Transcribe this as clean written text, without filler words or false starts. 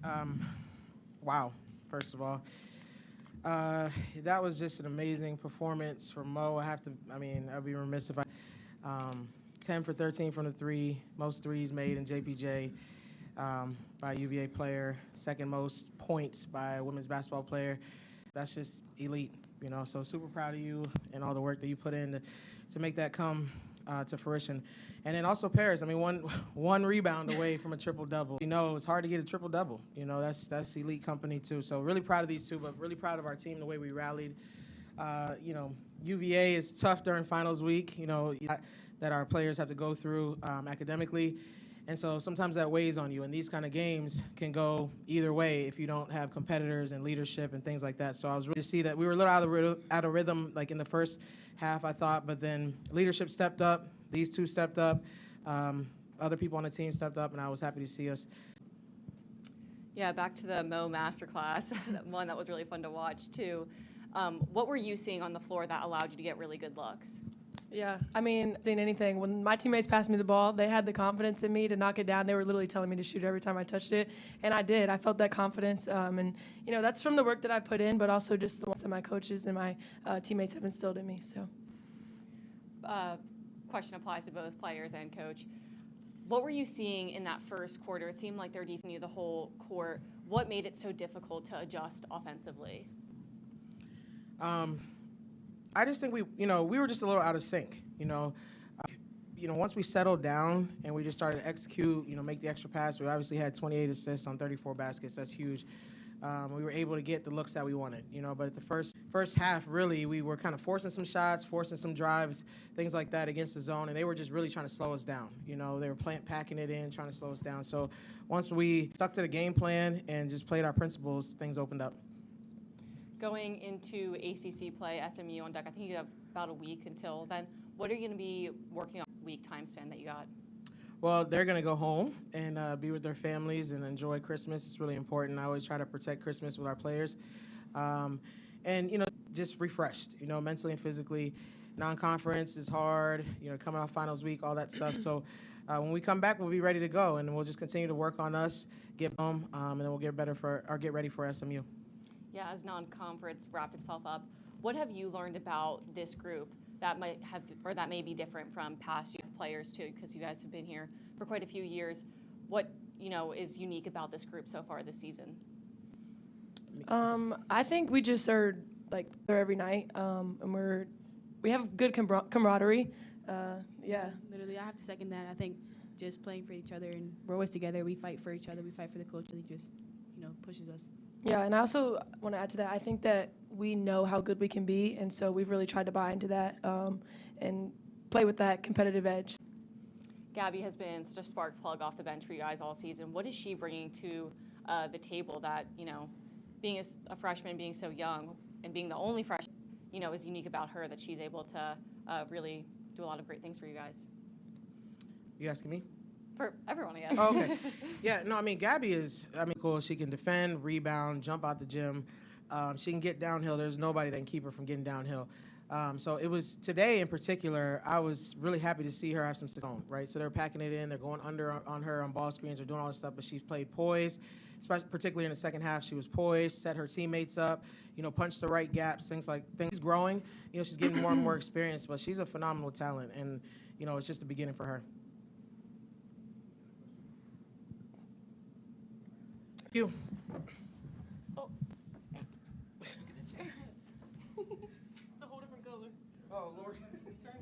Um, wow, first of all. That was just an amazing performance from Mo. I'd be remiss if I, 10 for 13 from the three, most threes made in JPJ by a UVA player, second most points by a women's basketball player. That's just elite, so super proud of you and all the work that you put in to make that come to fruition. And then also Paris, one rebound away from a triple-double. It's hard to get a triple-double. That's elite company too. So really proud of these two, but really proud of our team, the way we rallied. UVA is tough during finals week, that our players have to go through academically. And so sometimes that weighs on you, and these kind of games can go either way if you don't have competitors and leadership and things like that. So I was really to see that we were a little out of rhythm like in the first half, I thought, but then leadership stepped up, these two stepped up, other people on the team stepped up, and I was happy to see us. Yeah, back to the Mo masterclass, one that was really fun to watch too. What were you seeing on the floor that allowed you to get really good looks? Yeah, seeing anything. When my teammates passed me the ball, they had the confidence in me to knock it down. They were literally telling me to shoot every time I touched it, and I did. I felt that confidence, and that's from the work that I put in, but also just the ones that my coaches and my teammates have instilled in me. So, question applies to both players and coach. What were you seeing in that first quarter? It seemed like they were defending you the whole court. What made it so difficult to adjust offensively? I just think we were just a little out of sync. Once we settled down and we just started to execute, make the extra pass. We obviously had 28 assists on 34 baskets. That's huge. We were able to get the looks that we wanted. But at the first half, really, we were kind of forcing some shots, forcing some drives, things like that against the zone, and they were just really trying to slow us down. They were packing it in, trying to slow us down. So once we stuck to the game plan and just played our principles, things opened up. Going into ACC play, SMU on deck, I think you have about a week until then. What are you going to be working on week time span that you got? Well, they're going to go home and be with their families and enjoy Christmas. It's really important. I always try to protect Christmas with our players. And, just refreshed, mentally and physically. Non-conference is hard, coming off finals week, all that stuff. So when we come back, we'll be ready to go, and we'll just continue to work on us, get home, and then we'll get ready for SMU. Yeah, as non-conference wrapped itself up, what have you learned about this group that may be different from past years' players too? Because you guys have been here for quite a few years. What is unique about this group so far this season? I think we just are there every night, and we have good camaraderie. Yeah, literally, I have to second that. I think just playing for each other, and we're always together. We fight for each other. We fight for the coach. He just pushes us. Yeah, and I also want to add to that. I think that we know how good we can be, and so we've really tried to buy into that and play with that competitive edge. Gabby has been such a spark plug off the bench for you guys all season. What is she bringing to the table that, being a freshman, being so young, and being the only freshman, is unique about her that she's able to really do a lot of great things for you guys? You asking me? For everyone, I guess. Oh, okay. Yeah, no, Gabby is, cool. She can defend, rebound, jump out the gym. She can get downhill. There's nobody that can keep her from getting downhill. So it was today in particular, I was really happy to see her have some stick on, right? So they're packing it in. They're going under on her on ball screens. They're doing all this stuff, but she's played poised, particularly in the second half. She was poised, set her teammates up, punched the right gaps, things. She's growing. She's getting more and more experience, but she's a phenomenal talent, and, it's just the beginning for her. You. Oh. Look at the chair. It's a whole different color. Oh, Lord. Turn